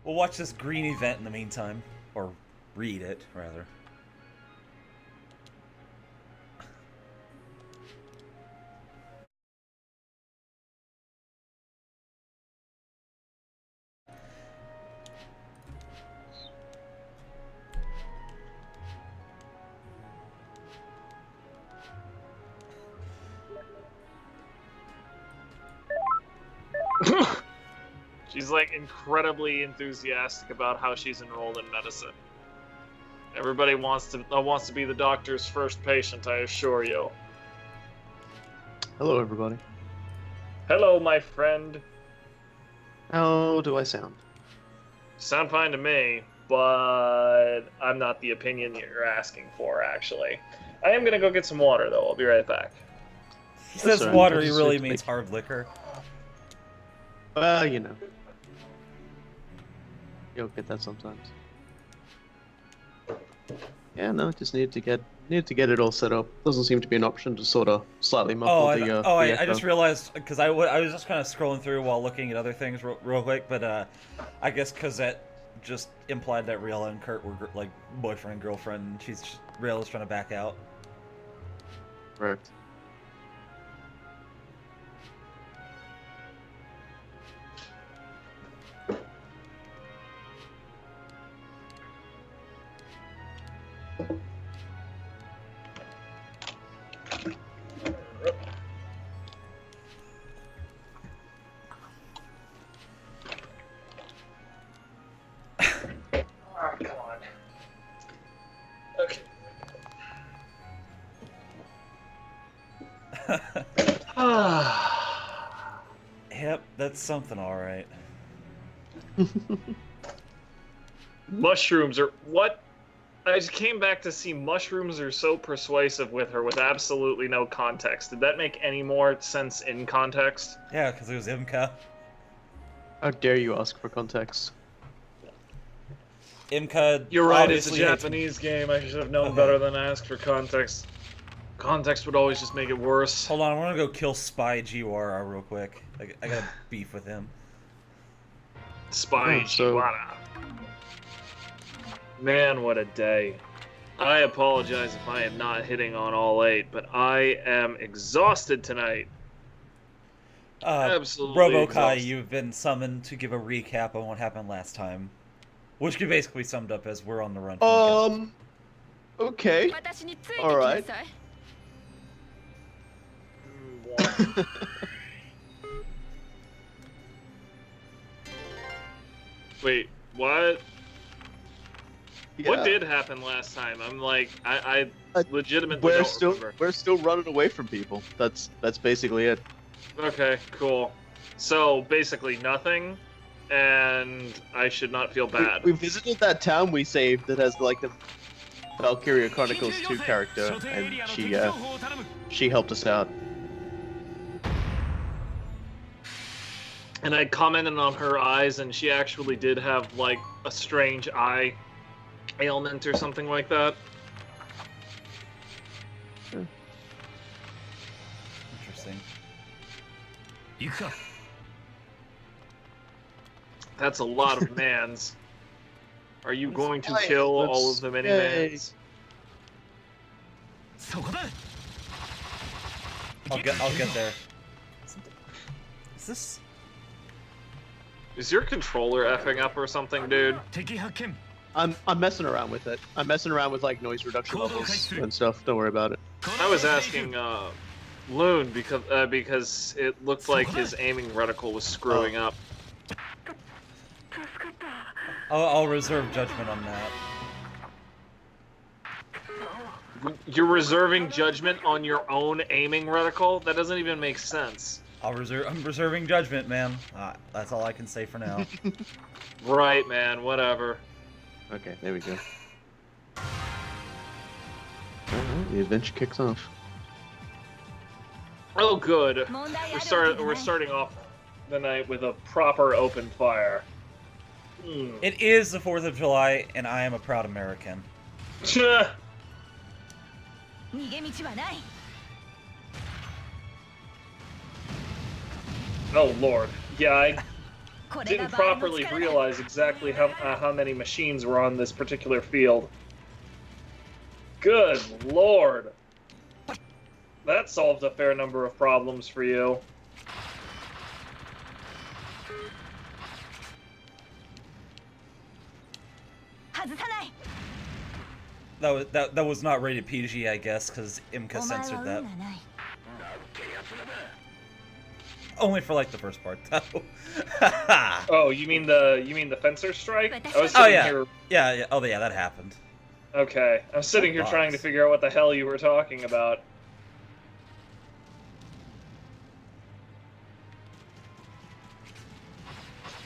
We'll watch this green event in the meantime. Or read it, rather. She's like incredibly enthusiastic about how she's enrolled in medicine. Everybody wants to be the doctor's first patient, I assure you. Hello, everybody. Hello, my friend. How do I sound? Sound fine to me, but I'm not the opinion you're asking for, actually. I am gonna go get some water, though. I'll be right back. He says right. water, he really means hard liquor. Well, you know. You'll get that sometimes. Yeah, no, just need to get it all set up. Doesn't seem to be an option to sort of slightly muffle the I just realized, because I was just kind of scrolling through while looking at other things real quick, but I guess because that just implied that Riella and Kurt were like boyfriend and girlfriend, and Riella's trying to back out. Correct. Yep, that's something, alright. Mushrooms are what? I just came back to see mushrooms are so persuasive with her with absolutely no context. Did that make any more sense in context? Yeah, because it was Imka. How dare you ask for context? Imka. You're right, it's a Japanese game. I should have known better than to ask for context. Context would always just make it worse. Hold on, I want to go kill Spy Jiwara real quick. I got beef with him. Spy Jiwara. Man, what a day. I apologize if I am not hitting on all 8, but I am exhausted tonight. Absolutely Robokai, exhausted. you've been summoned to give a recap on what happened last time. Which could basically summed up as we're on the run. Okay. Alright. Wait, what? Yeah. What did happen last time? I'm like, I legitimately we're don't still remember. we're still running away from people. That's basically it. Okay, cool. So basically nothing, and I should not feel bad. We visited that town we saved that has like the Valkyria Chronicles 2 character, and she helped us out. And I commented on her eyes, and she actually did have like a strange eye ailment or something like that. Interesting. That's a lot of mans. Are you going to kill all of the mini-mans? I'll get there. Is this? Is your controller effing up or something, dude? I'm messing around with it. I'm messing around with like noise reduction levels and stuff. Don't worry about it. I was asking Loon because it looked like his aiming reticle was screwing up. I'll reserve judgment on that. You're reserving judgment on your own aiming reticle? That doesn't even make sense. I'm reserving judgment, man. That's all I can say for now. Right, man. Whatever. Okay, there we go. Alright, the adventure kicks off. Oh, good. We're starting off the night with a proper open fire. It is the 4th of July, and I am a proud American. Oh, Lord. Yeah, didn't properly realize exactly how many machines were on this particular field. Good lord. That solved a fair number of problems for you. That was not rated PG, I guess, because Imka censored that. Only for like the first part, though. Oh, you mean the fencer strike? I was Oh sitting yeah. here. Yeah. Oh yeah, that happened. Okay, I was sitting here trying to figure out what the hell you were talking about.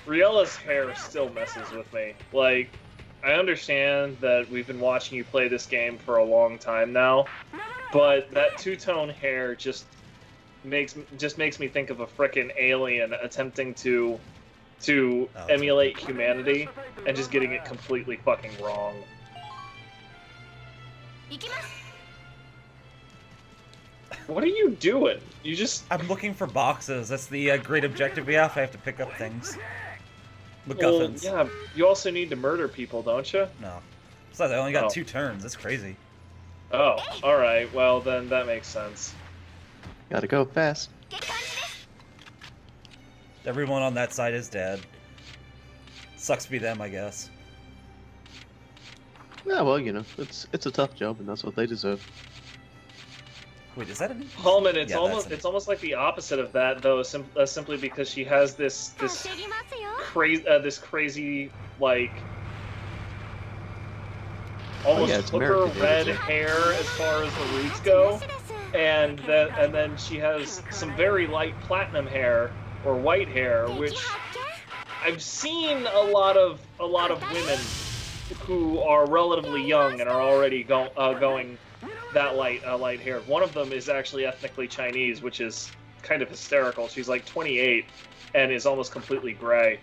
Riella's hair still messes with me. Like, I understand that we've been watching you play this game for a long time now, but that two-tone hair just makes me think of a frickin' alien attempting to emulate humanity and just getting it completely fucking wrong. What are you doing? You just... I'm looking for boxes. That's the great objective we have. I have to pick up things. Well, MacGuffins. yeah, you also need to murder people, don't you? No. Besides, I only got 2 turns. That's crazy. Oh, alright. Well, then that makes sense. Gotta go fast. Everyone on that side is dead. Sucks to be them, I guess. Yeah, well, you know, it's a tough job, and that's what they deserve. Wait, is that an... Holman, it's Yeah, it's almost like the opposite of that, though, simply because she has this crazy like almost hooker red hair as far as the roots go, and then she has some very light platinum hair or white hair, which I've seen a lot of women who are relatively young and are already going that light hair. One of them is actually ethnically Chinese, which is kind of hysterical. She's like 28 and is almost completely gray.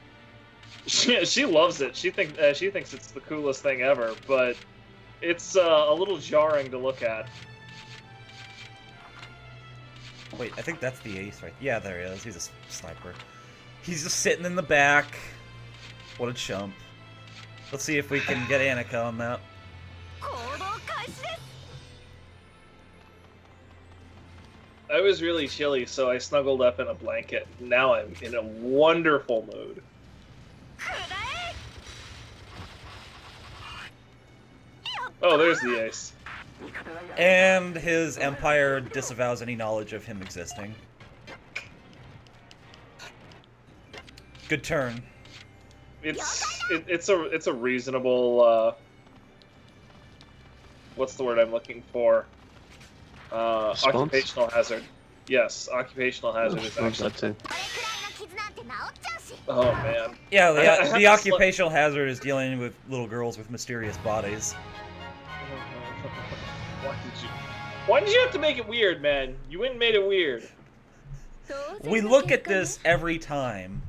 She loves it. She thinks it's the coolest thing ever, but it's a little jarring to look at. Wait, I think that's the ace, right? Yeah, there he is. He's a sniper. He's just sitting in the back. What a chump. Let's see if we can get Annika on that. I was really chilly, so I snuggled up in a blanket. Now I'm in a wonderful mood. Oh, there's the ace. And his empire disavows any knowledge of him existing. Good turn. It's a reasonable what's the word I'm looking for? Occupational hazard. Yes, occupational hazard is actually. That too. Oh man. Yeah, I the occupational hazard is dealing with little girls with mysterious bodies. Why did you have to make it weird, man? You went and made it weird. We look at this every time.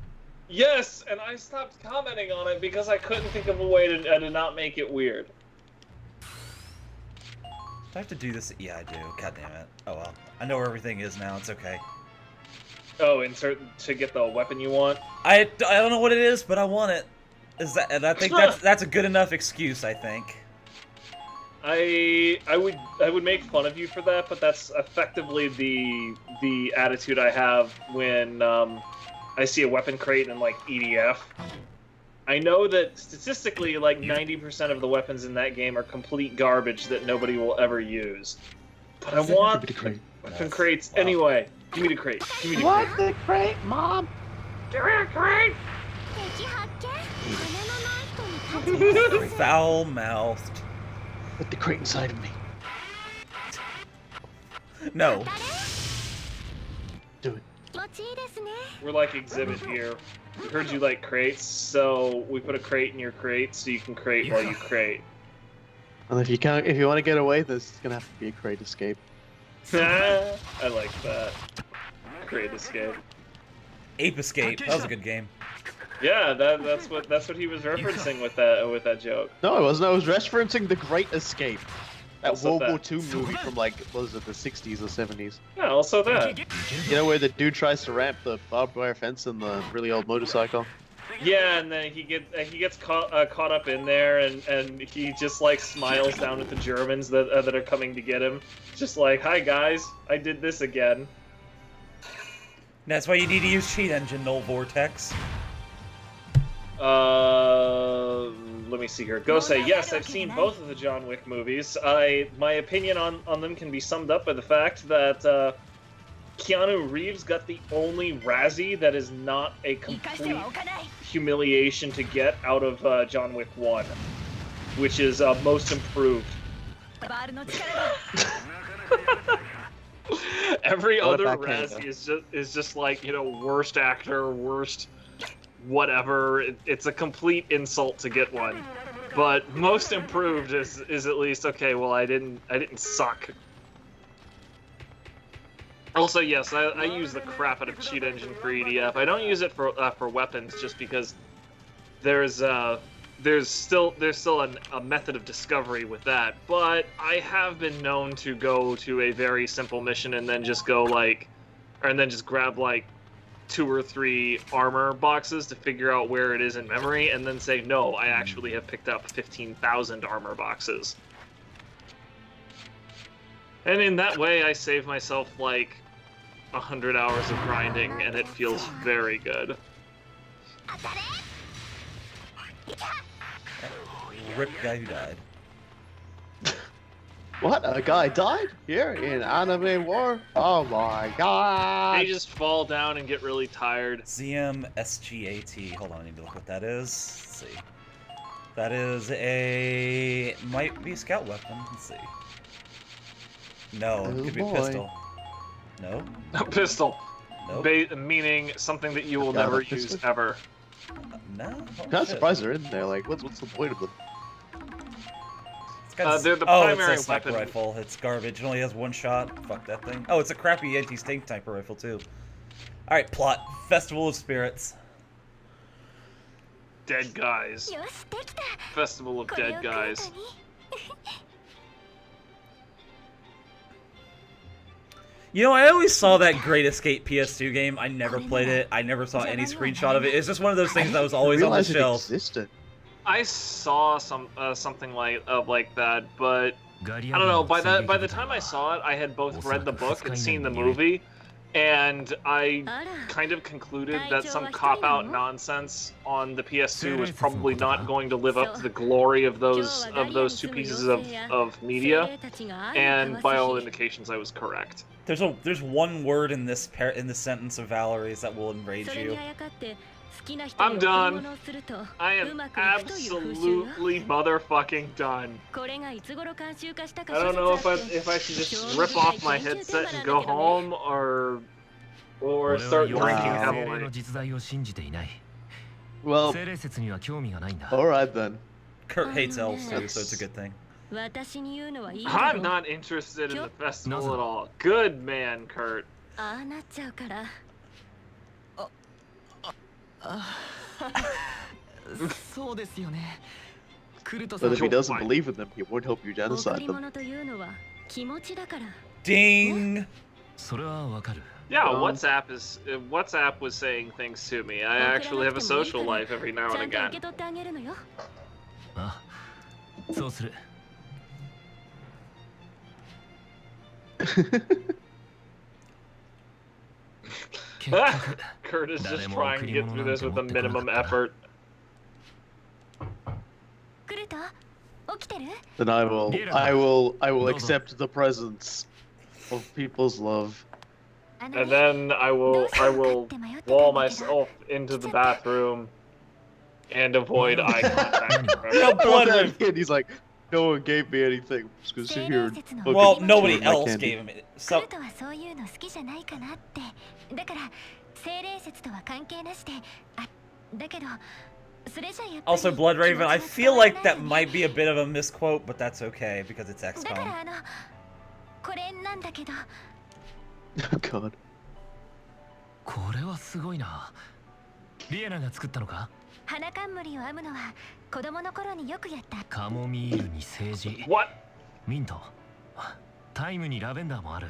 Yes, and I stopped commenting on it because I couldn't think of a way to not make it weird. Do I have to do this? Yeah, I do. God damn it. Oh well. I know where everything is now. It's okay. Oh, insert to get the weapon you want? I don't know what it is, but I want it. Is that? And I think that's a good enough excuse. I think. I would make fun of you for that, but that's effectively the attitude I have when I see a weapon crate in like EDF. I know that statistically, like 90% of the weapons in that game are complete garbage that nobody will ever use. But I want weapon crates anyway. Give me the crate. Give me the crate. What the crate, Mom? Give me a crate. Foul-mouthed. Put the crate inside of me. No. Do it. We're like exhibit here. We heard you like crates, so we put a crate in your crate so you can crate while you crate. And if you want to get away, there's gonna have to be a crate escape. I like that. Crate escape. Ape Escape. That was a good game. Yeah, that's what he was referencing with that joke. No, I wasn't. I was referencing The Great Escape. That Also World that. War II movie from like, what was it, the 60s or 70s? Yeah, also that. You know where the dude tries to ramp the barbed wire fence in the really old motorcycle? Yeah, and then he gets caught up in there, and he just like smiles down at the Germans that are coming to get him, just like, "Hi guys, I did this again." That's why you need to use cheat engine, Null Vortex. Let me see here. Gosei, yes, I've seen both of the John Wick movies. My opinion on them can be summed up by the fact that Keanu Reeves got the only Razzie that is not a complete humiliation to get out of John Wick 1, which is most improved. Every other Razzie is just like, you know, worst actor, worst whatever. It's a complete insult to get one. But most improved is at least okay. Well, I didn't suck. Also, yes, I use the crap out of cheat engine for EDF. I don't use it for weapons just because there's still a method of discovery with that. But I have been known to go to a very simple mission and then just go just grab like 2 or 3 armor boxes to figure out where it is in memory, and then say, no, I actually have picked up 15,000 armor boxes. And in that way, I save myself like 100 hours of grinding, and it feels very good. Rip guy who died. What? A guy died? Here in anime war? Oh my god! They just fall down and get really tired. ZMSGAT. Hold on, I need to look what that is. Let's see. That is might be a scout weapon. Let's see. No, it could be a pistol. No? A pistol. Nope. Meaning something that you will never use ever. No? I'm kind of surprised they're in there. Like, what's the point of them? They're the it's primary a sniper weapon. rifle. It's garbage. It only has 1 shot. Fuck that thing. Oh, it's a crappy anti-stink sniper rifle, too. Alright, plot. Festival of Spirits. Dead guys. Festival of Dead Guys. You know, I always saw that Great Escape PS2 game. I never played it. I never saw any screenshot of it. It's just one of those things that was always on the shelf. I saw something like that, but I don't know. By the time I saw it, I had both read the book and seen the movie, and I kind of concluded that some cop-out nonsense on the PS2 was probably not going to live up to the glory of those 2 pieces of media, and by all indications, I was correct. There's one word in this sentence of Valerie's that will enrage you. I'm done. I am absolutely motherfucking done. I don't know if I should just rip off my headset and go home or start drinking heavily. Well, alright then. Kurt hates elves too, so it's a good thing. I'm not interested in the festival at all. Good man, Kurt. But if he doesn't believe in them, he won't help you genocide them. Ding! Yeah, WhatsApp was saying things to me. I actually have a social life every now and again. Kurt is just trying to get through this with a minimum effort. Then I will accept the presence of people's love. And then I will wall myself into the bathroom and avoid eye contact. And he's like, no one gave me anything. I'm just gonna sit here and well, nobody else gave him it. So also, Blood Raven, I feel like that might be a bit of a misquote, but that's okay because it's XCOM. Oh god. これはすごいな。リエナが作ったのか？花冠を編むのは子供の頃によくやった。カモミールにセージ。What? ミント。タイムにラベンダーもある。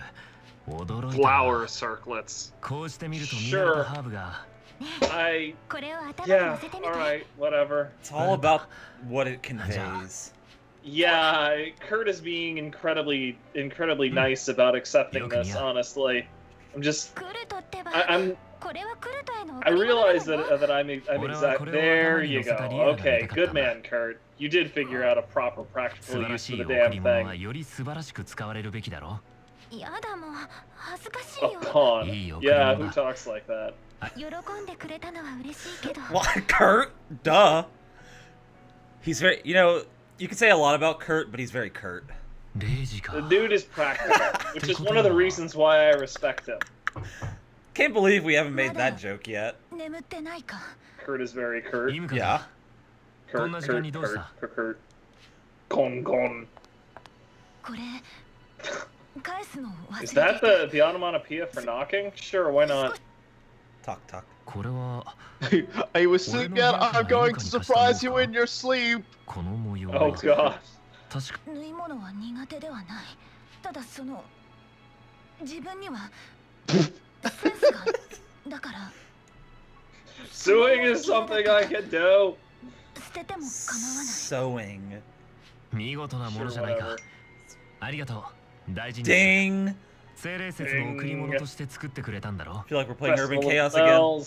驚いた。 Flower circlets. こうして見ると見慣れたハーブが Yeah, alright, whatever. It's all about what it conveys. Yeah, Kurt is being incredibly nice about accepting this, honestly. I realize that I'm exact. There you go. Okay, good man, Kurt. You did figure out a proper practical use for the damn thing. A pawn. Yeah, who talks like that? What, Kurt? Duh. He's very, you can say a lot about Kurt, but he's very Kurt. The dude is practical, which is one of the reasons why I respect him. Can't believe we haven't made that joke yet. Kurt is very Kurt. Yeah. Kurt. Gon. Is that the onomatopoeia for knocking? Sure, why not? Talk. Are you asleep yet? I'm going to surprise you in your sleep. Oh god. Suing is something I can do. Sewing. Sure, whatever. Ding! I feel like we're playing Urban Chaos again.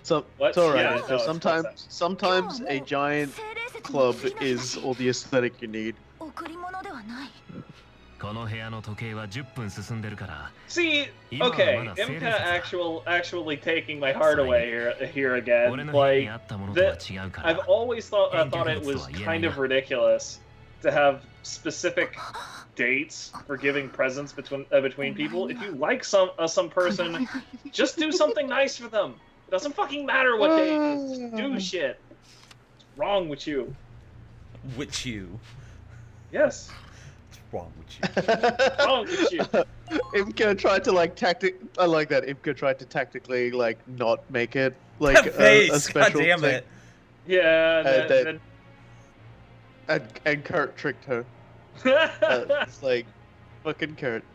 So What? it's alright. Yeah, no, Sometimes a giant club is all the aesthetic you need. See, okay, Imka actually taking my heart away here again. Like, I've always thought it was kind of ridiculous to have specific dates for giving presents between people. If you like some person, just do something nice for them. It doesn't fucking matter what day it is. Just do shit. What's wrong with you? With you. Yes. What's wrong with you? Wrong with you. Imka tried to I like that. Imka tried to tactically not make it like a special God damn thing. it. Yeah. And Kurt tricked her. It's like fucking Kurt.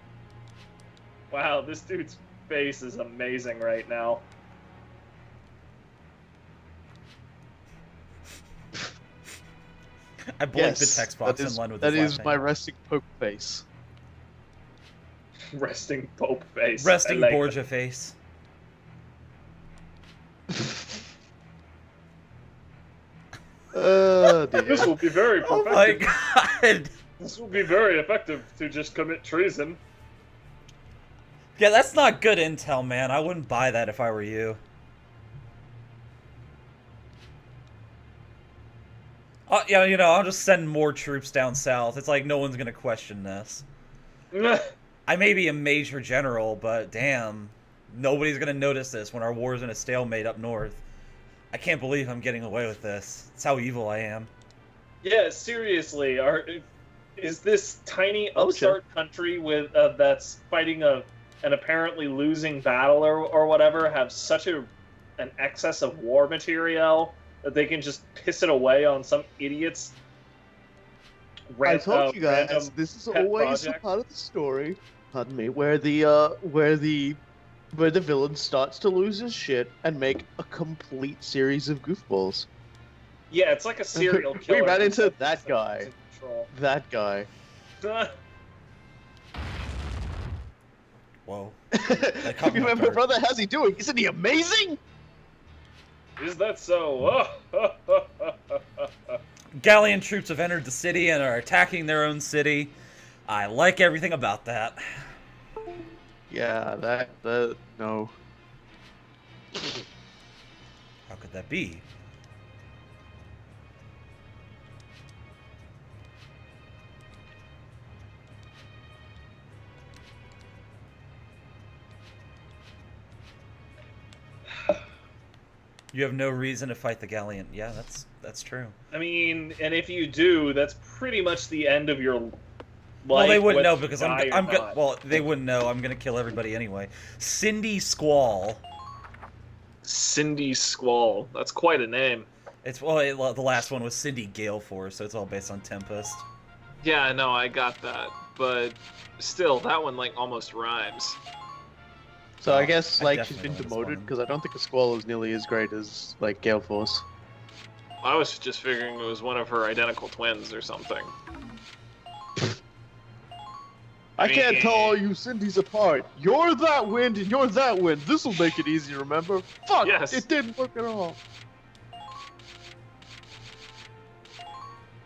Wow, this dude's face is amazing right now. I blinked the text box in line with his That is laughing. my resting poke face. Resting Pope face. Resting I like Borgia face. Dear. This will be very Oh my effective. god! This will be very effective to just commit treason. Yeah, that's not good intel, man. I wouldn't buy that if I were you. Yeah, I'll just send more troops down south. It's like no one's gonna question this. I may be a major general, but damn, nobody's gonna notice this when our war's in a stalemate up north. I can't believe I'm getting away with this. It's how evil I am. Yeah, seriously, is this tiny upstart country with that's fighting an apparently losing battle or whatever have such an excess of war material that they can just piss it away on some idiots? I told you guys this is always a part of the story. Pardon me, where the villain starts to lose his shit and make a complete series of goofballs. Yeah, it's like a serial killer. We ran into that guy. That guy. Whoa. Remember, brother, how's he doing? Isn't he amazing? Is that so? Galleon troops have entered the city and are attacking their own city. I like everything about that. Yeah, no. How could that be? You have no reason to fight the Galleon. Yeah, that's true. I mean, and if you do, that's pretty much the end of your life. Well, they wouldn't know because well, they wouldn't know. I'm gonna kill everybody anyway. Cindy Squall. Cindy Squall. That's quite a name. It's the last one was Cindy Galeforce, so it's all based on Tempest. Yeah, no, I got that, but still, that one almost rhymes. So I guess I like she's definitely been want this demoted one. because I don't think a Squall is nearly as great as like Gale Force. I was just figuring it was one of her identical twins or something. I can't tell all you Cindy's apart. You're that wind and you're that wind. This'll make it easy, remember? Fuck! Yes. It didn't work at all.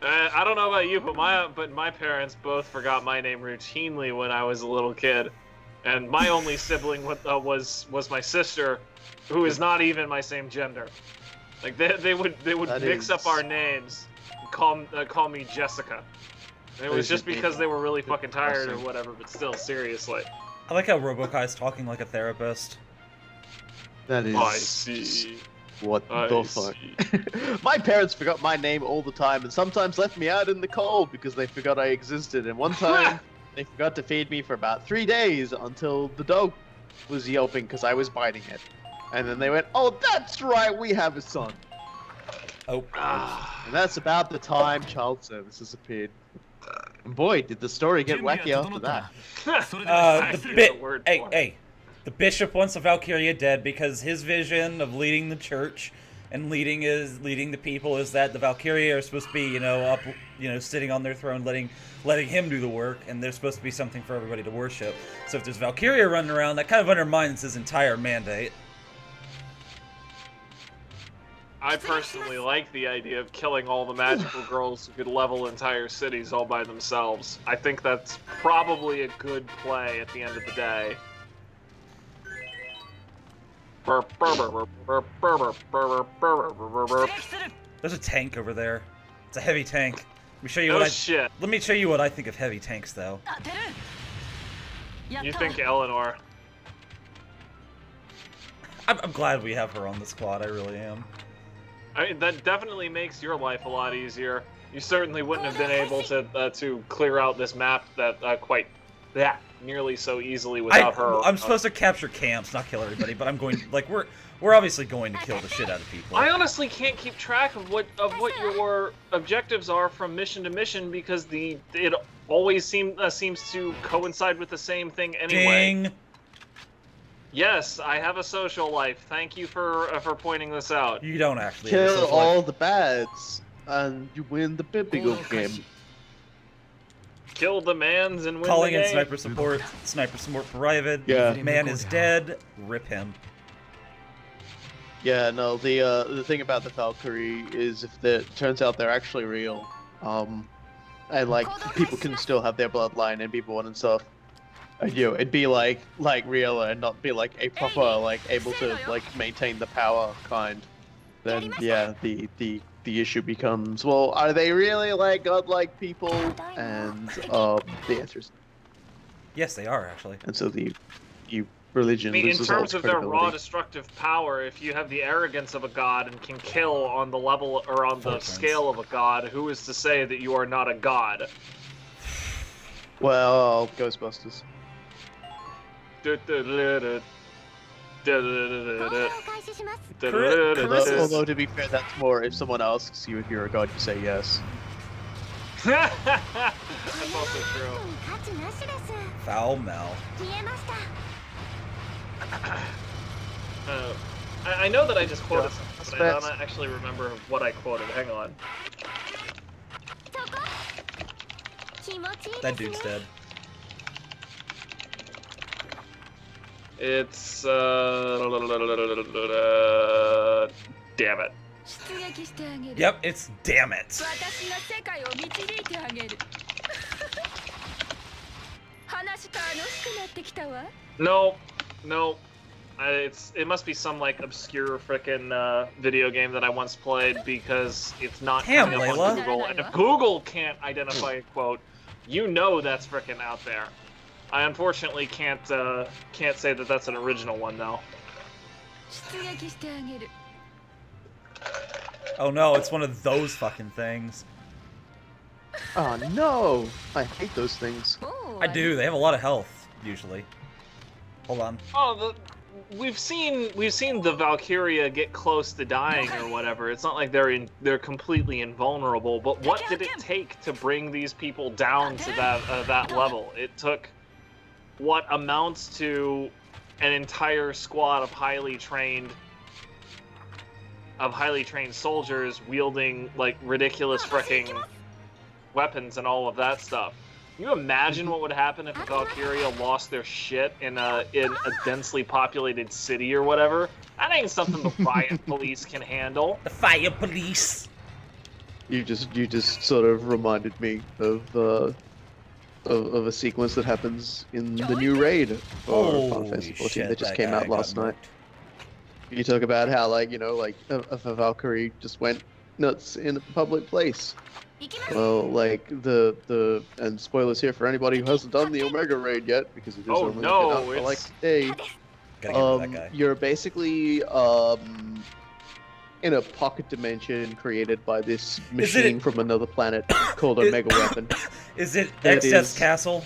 I don't know about you, but my parents both forgot my name routinely when I was a little kid, and my only sibling was my sister, who is not even my same gender. Like they would mix up our names, and call me Jessica. And it was just because they were really fucking tired or whatever, but still, seriously. I like how Robokai's talking like a therapist. That is. I see. What I the fuck? My parents forgot my name all the time and sometimes left me out in the cold because they forgot I existed. And one time, they forgot to feed me for about 3 days until the dog was yelping because I was biting it. And then they went, oh, that's right, we have a son. Oh. And that's about the time child services appeared. And boy, did the story get wacky after that. The bishop wants a Valkyria dead because his vision of leading the church and leading the people is that the Valkyria are supposed to be, up, sitting on their throne, letting him do the work, and there's supposed to be something for everybody to worship. So if there's Valkyria running around, that kind of undermines his entire mandate. I personally like the idea of killing all the magical girls who could level entire cities all by themselves. I think that's probably a good play at the end of the day. There's a tank over there. It's a heavy tank. Let me show you shit. Let me show you what I think of heavy tanks, though. You think Eleanor? I'm glad we have her on the squad. I really am. I mean, that definitely makes your life a lot easier. You certainly wouldn't have been able to clear out this map quite nearly so easily without her. I'm supposed to capture camps, not kill everybody, but I'm going we're obviously going to kill the shit out of people. I honestly can't keep track of what your objectives are from mission to mission because it always seems to coincide with the same thing anyway. Ding. Yes, I have a social life. Thank you for pointing this out. You don't actually have a Kill social all life. the bads, and you win the Bibigo game. Kill the mans and win Calling the in game. sniper support private. Yeah. Man is dead. Rip him. Yeah, no, the thing about the Valkyrie is if it turns out they're actually real, and like people can still have their bloodline and be born and stuff. It'd be like real and not be like a proper able to maintain the power kind. Then yeah, the issue becomes, well, are they really godlike people? And the answer is Yes, they are actually. and so the religion I mean, in loses all terms its of their raw credibility. destructive power, if you have the arrogance of a god and can kill on the level or on the Fortunes. scale of a god, who is to say that you are not a god? Well, Ghostbusters. Although to be fair, that's more if someone asks you if you're a god, you say yes. That's also true. Foul mouth. I know that I just quoted something, but I don't actually remember what I quoted. Hang on. That dude's dead. It's damn it. Yep, it's damn it. No. It must be some obscure frickin' video game that I once played because it's not Damn, coming up Layla. on Google. And if Google can't identify a quote, you know that's frickin' out there. I unfortunately can't say that that's an original one though. Oh no, it's one of those fucking things. Oh no! I hate those things. I do. They have a lot of health usually. Hold on. Oh, we've seen the Valkyria get close to dying or whatever. It's not like they're completely invulnerable. But what did it take to bring these people down to that level? It took what amounts to an entire squad of highly trained soldiers wielding like ridiculous freaking weapons and all of that stuff. Can you imagine what would happen if the Valkyria lost their shit in a densely populated city or whatever? That ain't something the riot police can handle. The fire police. You just sort of reminded me of a sequence that happens in the new raid for Final Fantasy XIV that just came out last night. You talk about how, like, you know, like, a Valkyrie just went nuts in a public place. Well, like, and spoilers here for anybody who hasn't done the Omega raid yet, because it is only been out for, like, a day. You're basically, in a pocket dimension created by this machine from another planet called Omega Weapon. Is it Excess Castle?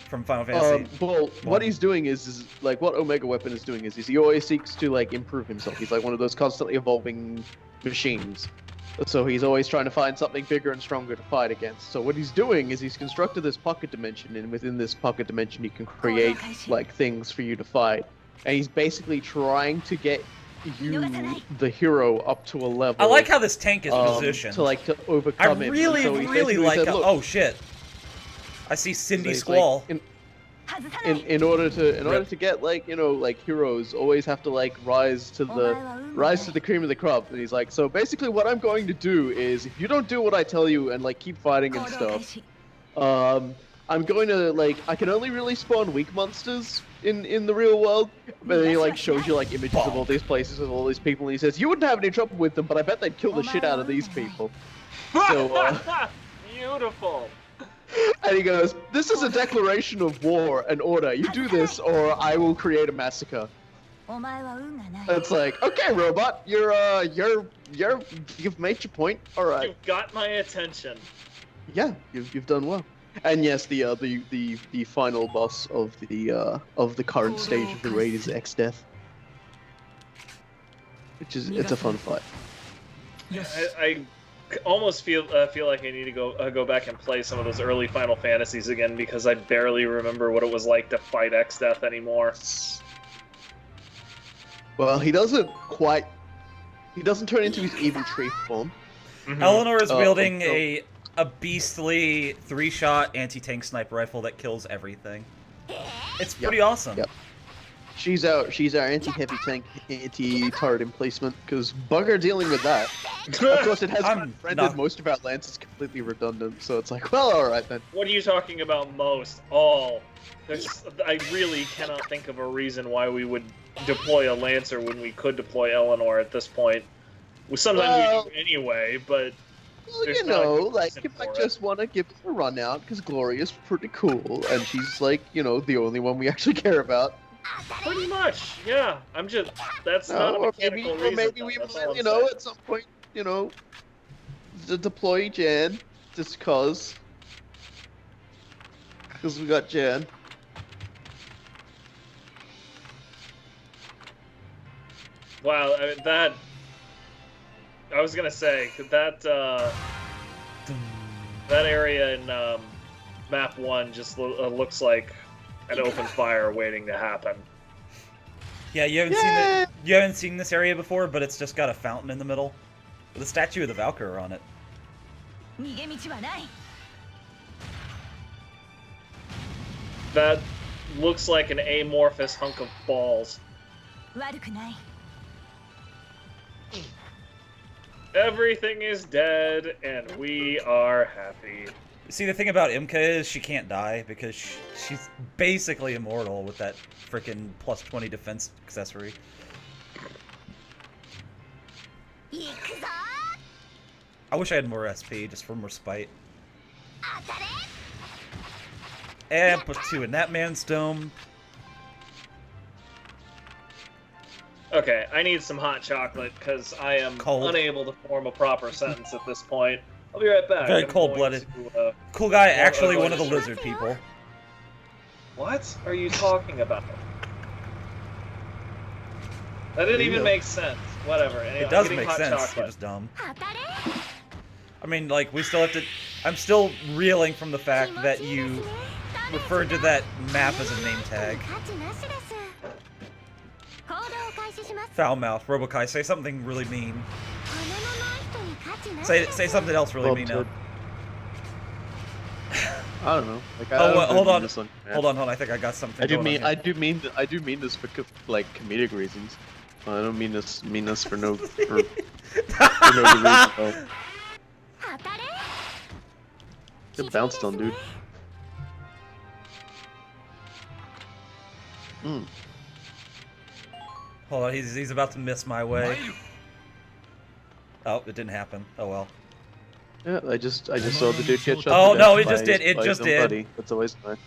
From Final Fantasy. Well, what he's doing is like what Omega Weapon is doing is he always seeks to like improve himself. He's like one of those constantly evolving machines. So he's always trying to find something bigger and stronger to fight against. So what he's doing is he's constructed this pocket dimension, and within this pocket dimension he can create like things for you to fight. And he's basically trying to get you, the hero, up to a level. I like how this tank is positioned. To overcome him. I really like how, oh shit. I see Cindy Squall. Like, in order to get like, you know, like heroes always have to like rise to the cream of the crop. And he's like, so basically what I'm going to do is if you don't do what I tell you and like keep fighting and stuff, I'm going to like, I can only really spawn weak monsters in the real world. But then he like shows you like images of all these places with all these people, and he says you wouldn't have any trouble with them, but I bet they'd kill the shit out of these people. So beautiful. And he goes, this is a declaration of war and order. You do this or I will create a massacre. It's like, okay, robot, you've made your point. All right. You've got my attention. Yeah, you've done well. And yes, the final boss of the current stage of the raid is X-Death. Which is, it's a fun fight. I almost feel like I need to go back and play some of those early Final Fantasies again, because I barely remember what it was like to fight X-Death anymore. Well, he doesn't turn into his evil tree form. Mm-hmm. Eleanor is wielding a beastly 3-shot anti-tank sniper rifle that kills everything. It's pretty awesome. Yep. She's our anti-heavy tank, anti-turret emplacement, because bugger dealing with that. Of course, it has rendered most of our lances completely redundant, so it's like, well, alright then. What are you talking about most? All. I really cannot think of a reason why we would deploy a Lancer when we could deploy Eleanor at this point. Sometimes we do anyway, but... You know, like, if I just want to give it a run out, because Gloria's pretty cool, and she's, like, you know, the only one we actually care about. Pretty much, yeah. I'm just, that's not a mechanical reason. Or maybe we might, you know, at some point, you know, deploy Jan, just cause we got Jan. Wow, I was gonna say, that area in map 1 just looks like an open fire waiting to happen. Yeah, you haven't seen this area before, but it's just got a fountain in the middle with a statue of the Valkyrie on it. That looks like an amorphous hunk of balls. Everything is dead, and we are happy. See, the thing about Imka is she can't die because she's basically immortal with that frickin' plus 20 defense accessory. I wish I had more SP just for more spite. And put 2 in that man's dome. Okay, I need some hot chocolate because I am unable to form a proper sentence at this point. I'll be right back. Very cold-blooded. Cool guy, actually one of the lizard people. What are you talking about? That didn't even make sense. Whatever. Anyway, it does make sense. You're just dumb. I mean, like, we still have to... I'm still reeling from the fact that you referred to that map as a name tag. Foul mouth. Robokai, say something really mean. Say something else really mean now. I don't know. Like, hold on. Hold on. I think I got something. I do mean this for like comedic reasons. I don't mean this for no for no good reason. Good bounce stone, dude. Hold on, he's about to miss my way. Oh, it didn't happen. Oh well. Yeah, I just saw the dude get shot. Oh no, it just did. It just did. Buddy. That's always nice.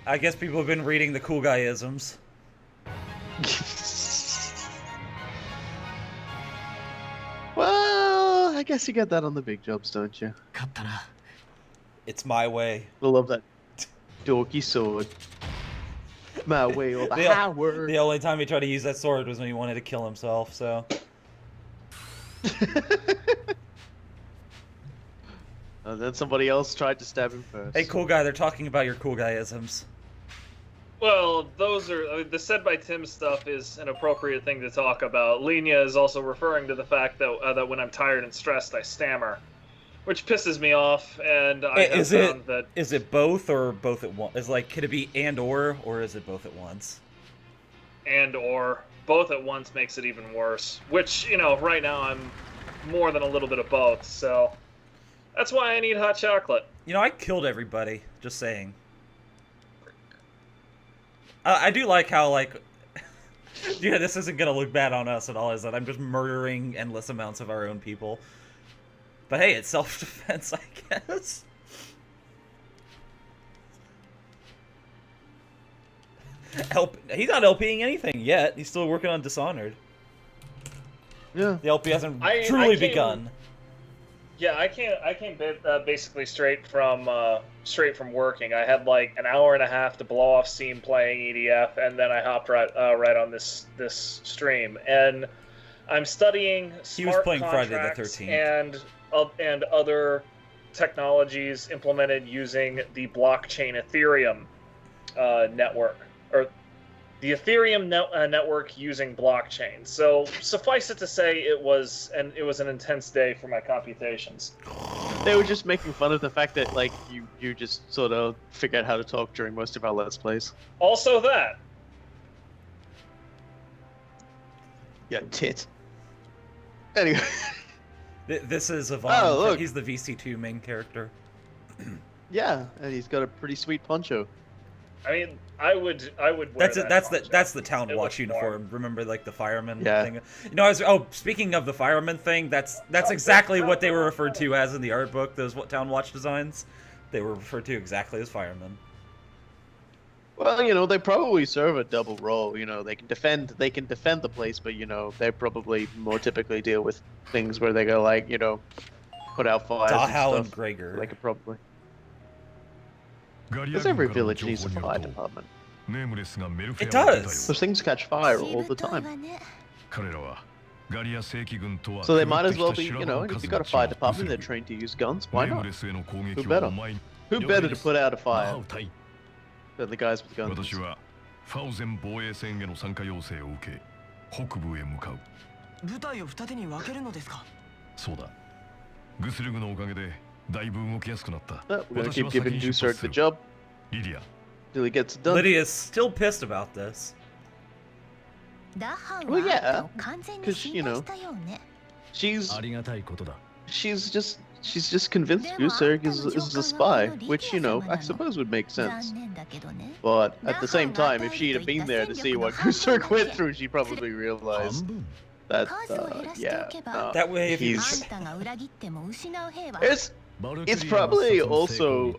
I guess people have been reading the cool guy-isms. Well, I guess you get that on the big jobs, don't you? It's my way. I love that dorky sword. My way or the highway. The only time he tried to use that sword was when he wanted to kill himself, so. And then somebody else tried to stab him first. Hey, cool guy, they're talking about your cool guy-isms. Well, those are... I mean, the said by Tim stuff is an appropriate thing to talk about. Lenya is also referring to the fact that, that when I'm tired and stressed, I stammer. Which pisses me off, and I have found that... Is it both, or both at once? Is like, could it be and or is it both at once? And or. Both at once makes it even worse. Which, you know, right now I'm more than a little bit of both, so... That's why I need hot chocolate. You know, I killed everybody, just saying. I do like how, like... yeah, this isn't gonna look bad on us at all, is that I'm just murdering endless amounts of our own people. But hey, it's self-defense, I guess. He's not LPing anything yet. He's still working on Dishonored. Yeah. The LP hasn't truly begun. Yeah, I came basically straight from working. I had like an hour and a half to blow off steam playing EDF, and then I hopped right on this stream. And I'm studying smart contracts and other technologies implemented using the blockchain Ethereum network, or the Ethereum network using blockchain. So suffice it to say, it was an intense day for my computations. They were just making fun of the fact that like you just sort of figured out how to talk during most of our Let's Plays. Also that. Yeah, tit. Anyway. This is Yvonne. Oh, look. He's the VC2 main character. Yeah, and he's got a pretty sweet poncho. I mean, I would wear that's the town watch uniform. Remember, like the fireman thing. You know, speaking of the fireman thing, that's exactly what they were referred to as in the art book. Those town watch designs, they were referred to exactly as firemen. Well, you know, they probably serve a double role. You know, they can defend the place, but you know, they probably more typically deal with things where they go like, you know, put out fires and stuff. Gregor. They could probably. Because every village needs a fire department. It does. Those things catch fire all the time. So they might as well be, you know, if you've got a fire department, they're trained to use guns, why not? Who better? Who better to put out a fire than the guys with guns? We're gonna keep giving Dusert the job till he gets it done. Lydia's still pissed about this. Well, yeah, because you know, she's just convinced Dusert is a spy, which you know I suppose would make sense. But at the same time, if she'd have been there to see what Dusert went through, she'd probably realize that that way it's probably also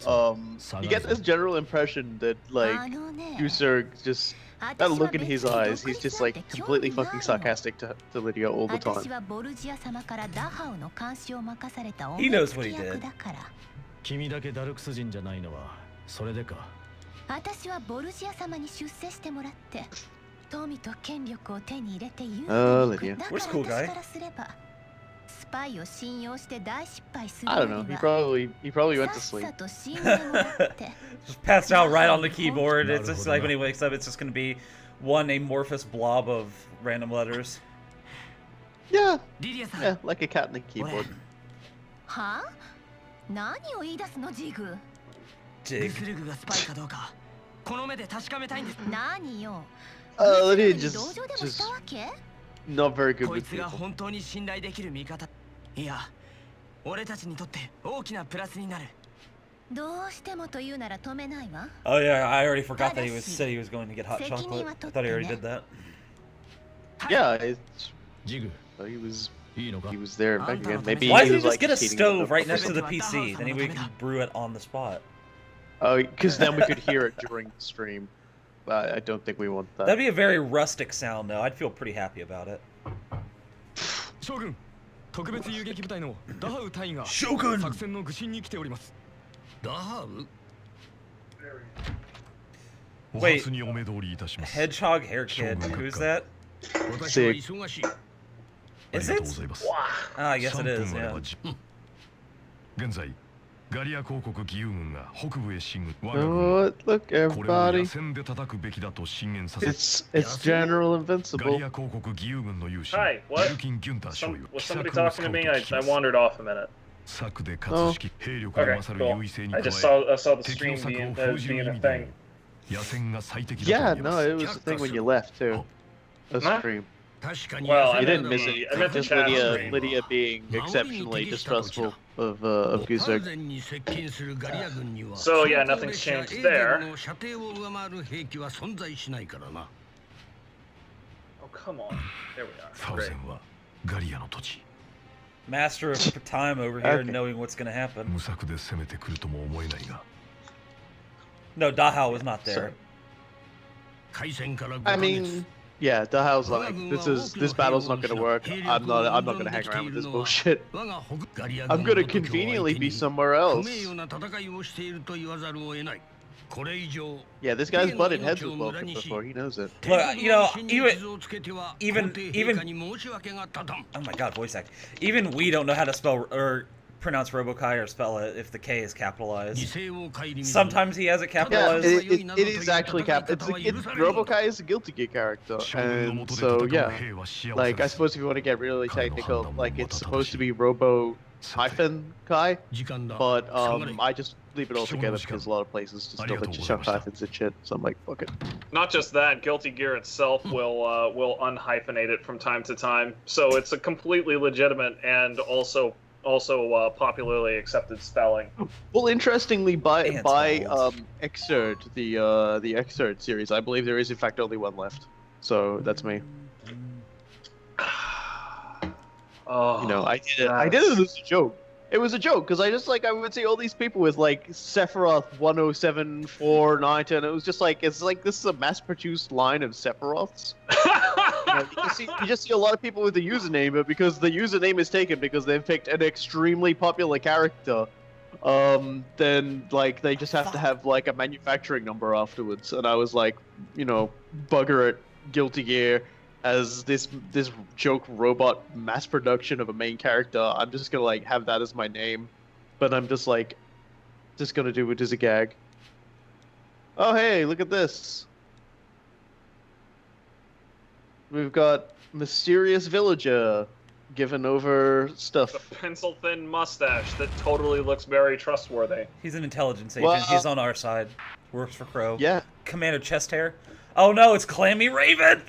you get this general impression that like Dusert just that look in his eyes, he's just like completely fucking sarcastic to Lydia all the time. He knows what he did. Lydia. Where's cool guy? I don't know. He probably went to sleep. Just passed out right on the keyboard. It's just like when he wakes up, it's just gonna be one amorphous blob of random letters. Yeah, like a cat in a keyboard. Dig. Lydia just not very good with people. いや、俺たちにとって大きなプラスになる。どうしてもというなら止めないわ。 Oh yeah, I already forgot that said he was going to get hot chocolate. I thought he already did that. Yeah, he was there back again. Maybe Why he did he was just like get a cheating stove with right next to the PC? Then we can brew it on the spot. Oh, because then we could hear it during the stream. I don't think we want that. That'd be a very rustic sound, though. I'd feel pretty happy about it. Shogun, 特別遊撃部隊のダハウ隊員が Shogun! 作戦の具申に来ております。ダハウ Wait, Hedgehog Hair Kid, who's that? Sig. Is it? Ah, yes it is, yeah. 現在ガリア公国義勇軍が北部へ進軍。 Oh, look, これを everybody. 野戦で叩くべきだと進言させ。 It's General ガ Invincible. リア公国義勇軍の勇士 Hi, what? ベルキン・ギュンター少尉 Was somebody talking to me? I wandered off a minute. 策で勝つ式兵力が Okay, 勝る cool. 優位性に I 加 just え saw the 敵 stream の策を being 封じる being 意 a 味で thing. 野戦が最適 Yeah, だと言えま no, す。 it was the thing when you left too. A Huh? stream. Well, I You didn't meant miss the- it. I meant the Just chat Lydia, stream. Lydia being exceptionally distrustful of Guzerg. So yeah, nothing's changed there. Oh come on, there we ファ are. ウ Great. ゼンはガリアの土地。 Master of time over here, Okay. knowing what's gonna happen. 無策で攻めてくるとも思えないが。 No, Dahao was not there. I mean, yeah, Dahao's like, this battle's not gonna work. I'm not gonna hang around with this bullshit. I'm gonna conveniently be somewhere else. Yeah, this guy's butted heads with Vulcan before. He knows it. Look, you know, even oh my god, voice act. Even we don't know how to spell or pronounce Robokai or spell it if the K is capitalized. Sometimes he has it Yeah, capitalized. it is actually Robokai is a Guilty Gear character, and so yeah, like I suppose if you want to get really technical, like it's supposed to be Robo hyphen Kai, but I just leave it all together because a lot of places just don't let you shove hyphens and shit. So I'm like, fuck it. Not just that, Guilty Gear itself will unhyphenate it from time to time, so it's a completely legitimate and also popularly accepted spelling. Well, interestingly, by Assholes. Exert, the Exert series, I believe there is in fact only one left. So that's me. Oh, You know, I did it as a joke. It was a joke because I would see all these people with like Sephiroth 1074910. It was just like this is a mass-produced line of Sephiroths. You just see a lot of people with the username, but because the username is taken because they've picked an extremely popular character, then like they just have to have like a manufacturing number afterwards. And I was like, you know, bugger it, Guilty Gear. As this joke robot mass production of a main character, I'm just gonna like have that as my name, but I'm just like, just gonna do it as a gag. Oh hey, look at this. We've got mysterious villager giving over stuff. the pencil-thin mustache that totally looks very trustworthy. He's an intelligence agent. Well, He's on our side. Works for Crow. Yeah. Commander Chest Hair. Oh no, it's Clammy Raven!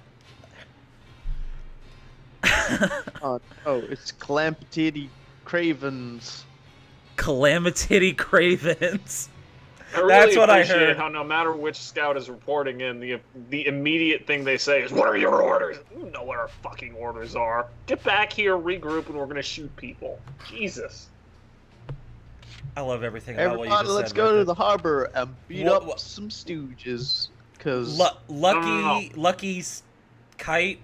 Oh, it's Clamptitty Cravens. Calamity Cravens. I really That's what I appreciate heard. how no matter which scout is reporting in, the immediate thing they say is, "What are your orders?" You know what our fucking orders are. Get back here, regroup, and we're gonna shoot people. Jesus. I love everything about what you Everybody, just let's said. go right to the harbor and beat What- up what- some stooges. Cause Lucky's Kite,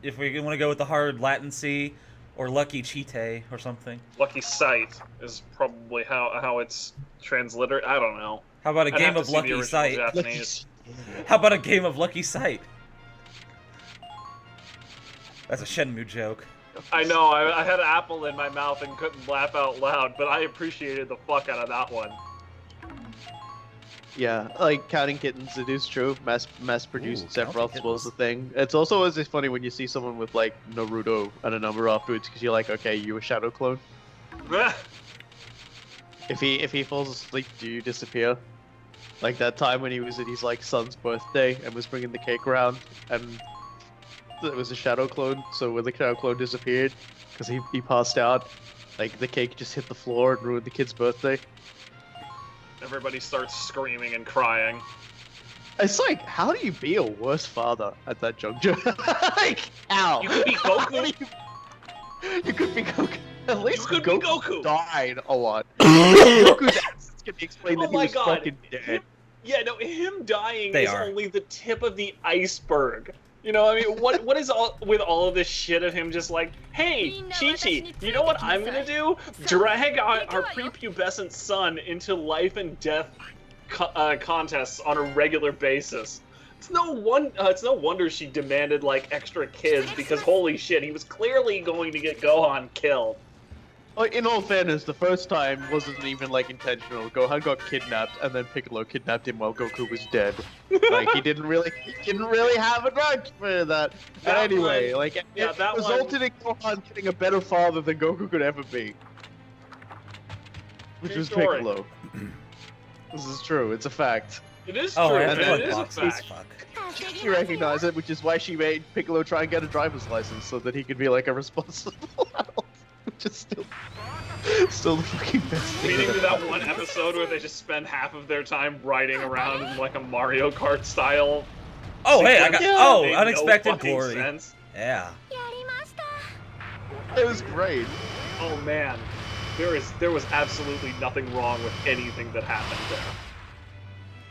if we want to go with the hard Latin C, or Lucky Chite or something. Lucky Sight is probably how it's transliterated. I don't know. How about a I'd game have to of see the Lucky original Sight? Japanese. How about a game of Lucky Sight? That's a Shenmue joke. I know, I had an apple in my mouth and couldn't laugh out loud, but I appreciated the fuck out of that one. Yeah, like Counting Kittens, it is true. Mass-produced Sephiroth was the thing. It's also always funny when you see someone with like Naruto and a number afterwards, because you're like, okay, you a shadow clone. If he falls asleep, do you disappear? Like that time when he was at his like son's birthday and was bringing the cake around, and it was a shadow clone. So when the shadow clone disappeared, because he passed out, like the cake just hit the floor and ruined the kid's birthday. Everybody starts screaming and crying. It's like, how do you be a worse father at that juncture? Like, how? You could be Goku. You could be Goku. At least you could be Goku. Died a lot. Goku's absence can be explained that he was fucking dead. Him dying is only the tip of the iceberg. You know, I mean, what is all with all of this shit of him just like, hey, Chi-Chi, you know what I'm gonna do? Drag our prepubescent son into life and death contests on a regular basis. It's no wonder she demanded like extra kids, because holy shit, he was clearly going to get Gohan killed. In all fairness, the first time wasn't even like intentional. Gohan got kidnapped, and then Piccolo kidnapped him while Goku was dead. Like he didn't really have a grudge for that. And anyway, like it resulted in Gohan getting a better father than Goku could ever be, which was Piccolo. This is true. It's a fact. It is true. It is a fact. She recognized it, which is why she made Piccolo try and get a driver's license so that he could be like a responsible adult. Which is still the fucking best thing. Leading to that one episode where they just spend half of their time riding around in like a Mario Kart style. Oh hey, I got unexpected glory. Sense. Yeah. It was great. Oh man, there was absolutely nothing wrong with anything that happened there.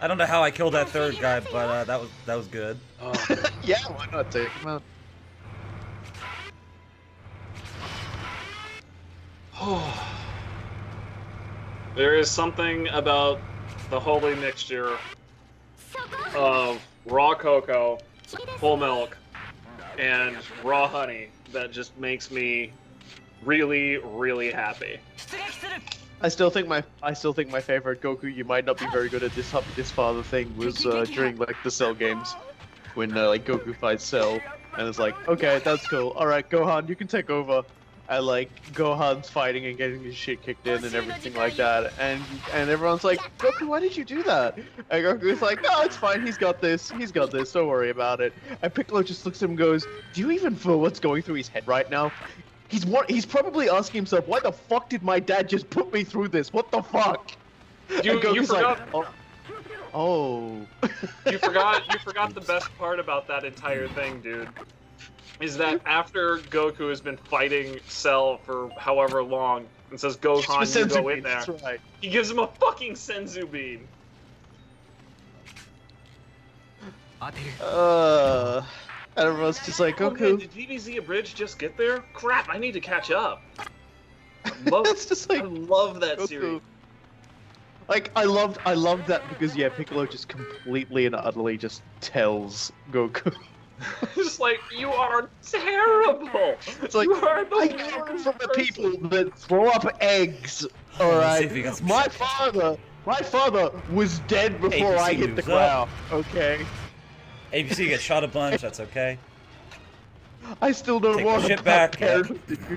I don't know how I killed that third guy, but that was good. Oh. Yeah, why not take him out? There is something about the holy mixture of raw cocoa, full milk, and raw honey that just makes me really, really happy. I still think my favorite Goku, you might not be very good at this father thing, was during like the Cell games, when like Goku fights Cell, and it's like, okay, that's cool. All right, Gohan, you can take over. And like Gohan's fighting and getting his shit kicked in and everything like that, and everyone's like, Goku, why did you do that? And Goku's like, no, it's fine, he's got this, don't worry about it. And Piccolo just looks at him and goes, do you even feel what's going through his head right now? He's probably asking himself, why the fuck did my dad just put me through this? What the fuck? You forgot. Like, oh. You forgot the best part about that entire thing, dude. Is that after Goku has been fighting Cell for however long and says, Gohan, you go in there, right. He gives him a fucking Senzu bean. And everyone's just like, Goku. Man, did DBZ Abridged just get there? Crap, I need to catch up. I love that Goku. series. Like, I loved that because, yeah, Piccolo just completely and utterly just tells Goku. Just like, you are terrible. It's like, I come from the people that throw up eggs. All right, my father was dead before I hit the ground. Okay. ABC gets shot a bunch. That's okay. I still don't want shit back. Somebody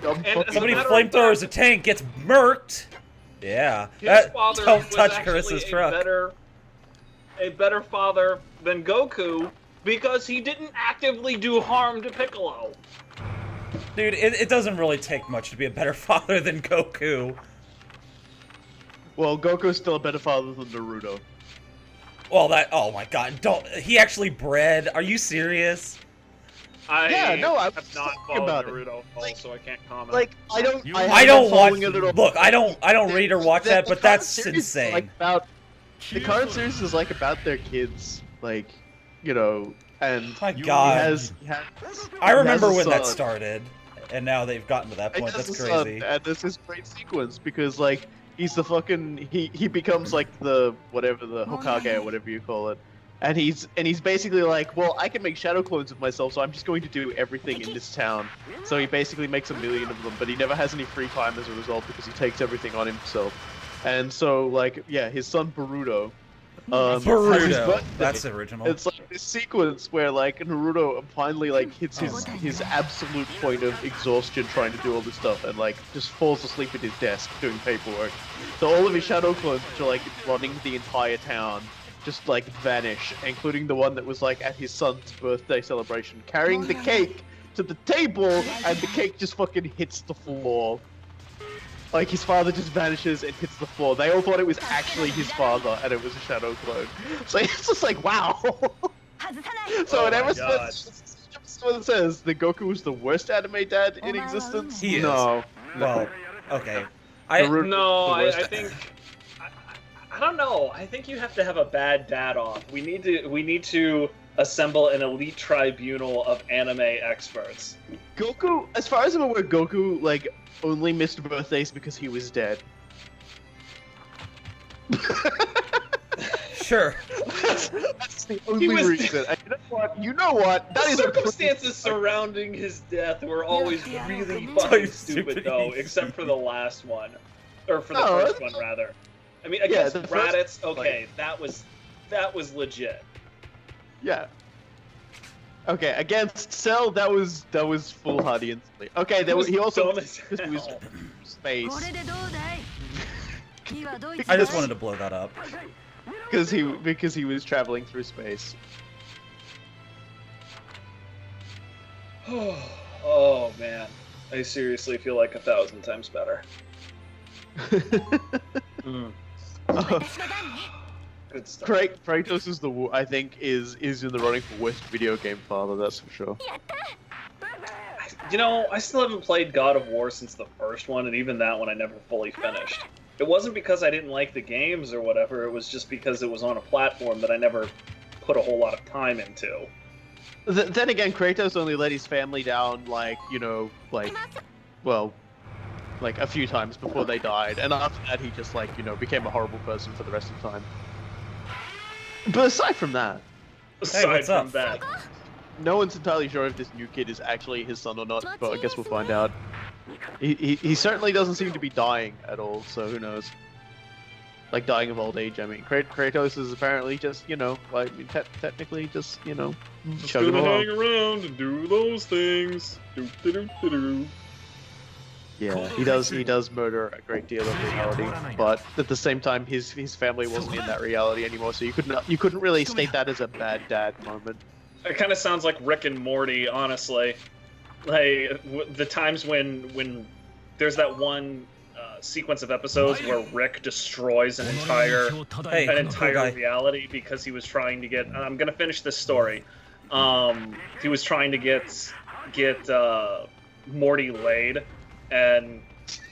flamethrowers a tank, gets murked. Yeah. His father don't was touch actually Carissa's truck. A better father than Goku. Because he didn't actively do harm to Piccolo. Dude, it doesn't really take much to be a better father than Goku. Well, Goku's still a better father than Naruto. Well, oh my god, he actually bred? Are you serious? I have not followed about Naruto, so I can't comment. Like, I don't watch it at all. Look, I don't read or watch that, but that's insane. The current series is like about their kids, like, you know, and my God, I remember when that started, and now they've gotten to that point. That's crazy. And this is a great sequence because, like, he's the fucking he becomes like the whatever the Hokage or whatever you call it, And he's basically like, well, I can make shadow clones of myself, so I'm just going to do everything in this town. So he basically makes 1 million of them, but he never has any free time as a result because he takes everything on himself. And so, like, yeah, his son Boruto. Has his birthday. That's original. It's like this sequence where like Naruto finally like hits his absolute point of exhaustion trying to do all this stuff and like just falls asleep at his desk doing paperwork. So all of his shadow clones, which are like running the entire town, just like vanish, including the one that was like at his son's birthday celebration, carrying the cake to the table, and the cake just fucking hits the floor. Like, his father just vanishes and hits the floor. They all thought it was actually his father, and it was a shadow clone. So it's just like, wow. So in episode it says that Goku was the worst anime dad in existence. He is. No. Well, okay. I think I don't know. I think you have to have a bad dad off. We need to assemble an elite tribunal of anime experts. Goku, as far as I'm aware, Goku like only missed birthdays because he was dead. Sure. That's the only reason. And you know what? That the is circumstances surrounding his death were always really fucking stupid, though, except for the last one. Or for the first one, rather. I mean, against Raditz, okay, that was legit. Yeah. Okay, against Cell, that was foolhardy instantly. Okay, he also was space. I just wanted to blow that up. Because he was traveling through space. Oh man, I seriously feel like 1,000 times better. Good stuff. Kratos is I think is in the running for worst video game father. That's for sure. You know, I still haven't played God of War since the first one, and even that one I never fully finished. It wasn't because I didn't like the games or whatever, it was just because it was on a platform that I never put a whole lot of time into. Then again, Kratos only let his family down, like, you know, like, well, like a few times before they died, and after that he just, like, you know, became a horrible person for the rest of the time. But aside from that... No one's entirely sure if this new kid is actually his son or not, but I guess we'll find out. He certainly doesn't seem to be dying at all, so who knows. Like, dying of old age, I mean. Kratos is apparently just, you know, like, technically just, you know, just gonna hang around and do those things. Yeah, he does murder a great deal of reality, but at the same time, his family wasn't in that reality anymore, so you couldn't really state that as a bad dad moment. It kind of sounds like Rick and Morty, honestly. Like the times when there's that one sequence of episodes where Rick destroys an entire reality because he was trying to get. I'm gonna finish this story. He was trying to get Morty laid, and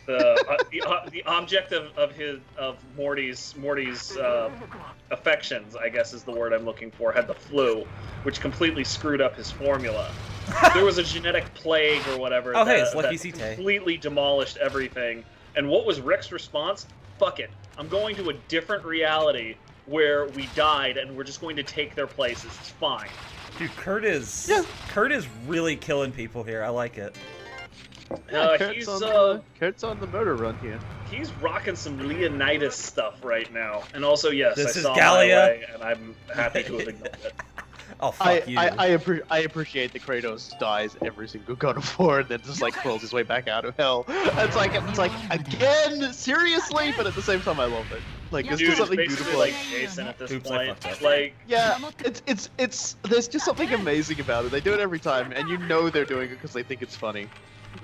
the object of Morty's affections, I guess is the word I'm looking for, had the flu, which completely screwed up his formula. There was a genetic plague or whatever that completely demolished everything. And what was Rick's response? Fuck it. I'm going to a different reality where we died and we're just going to take their places. It's fine. Dude, Kurt is really killing people here. I like it. Kurt's on the murder run here. He's rocking some Leonidas stuff right now. And also, yes, this I saw Gallia. My way, and I'm happy to have ignored it. Oh, fuck you. I appreciate that Kratos dies every single God of War and then just like crawls his way back out of hell. It's like again, seriously, but at the same time I love it. Like it's just something beautiful. Like Jason at this point. Like yeah, it's there's just something amazing about it. They do it every time, and you know they're doing it because they think it's funny.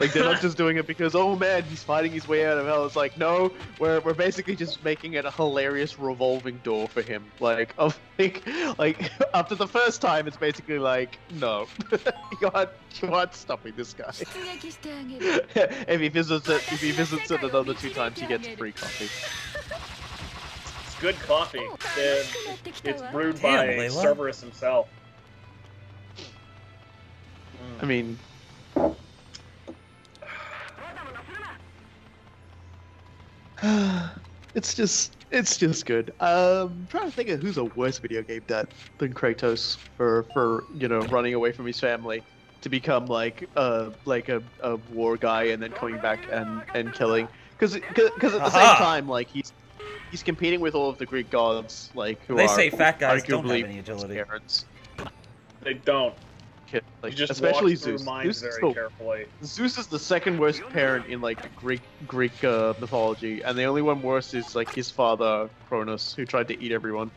Like they're not just doing it because, oh man, he's fighting his way out of hell. It's like, no, we're basically just making it a hilarious revolving door for him. Like after the first time, it's basically like, no, you aren't stopping this guy. If he visits it another 2 times, he gets free coffee. It's good coffee. It's brewed by Cerberus himself. I mean. It's just It's just good. Trying to think of who's a worse video game dad than Kratos for running away from his family to become like a war guy and then coming back and killing. Because at the same time, like he's competing with all of the Greek gods, like who they are say fat guys don't have arguably any agility. parents. They don't. Like, You just especially walk through Zeus. mines Zeus is very the- carefully. Zeus is the second worst parent in like Greek mythology, and the only one worse is like his father Cronus, who tried to eat everyone.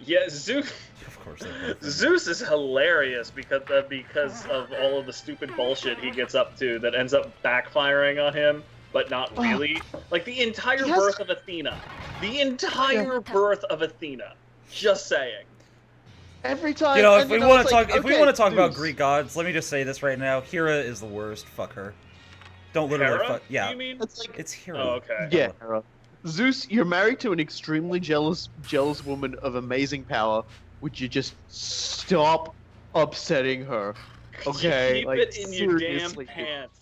Yeah, Zeus. Of course they both. Zeus is hilarious because of all of the stupid bullshit he gets up to that ends up backfiring on him, but not really. Like the entire Yes. birth of Athena. The entire birth of Athena. Just saying. Every time. You know, and, if we want it's to like, talk, if we okay, want to talk about Zeus. Greek gods, let me just say this right now: Hera is the worst. Fuck her. Don't literally Hera? fuck. Yeah, You mean? It's like, it's Hera. Oh, okay. yeah, Hera. Zeus, you're married to an extremely jealous woman of amazing power. Would you just stop upsetting her? Okay, Keep like it in your damn seriously. pants.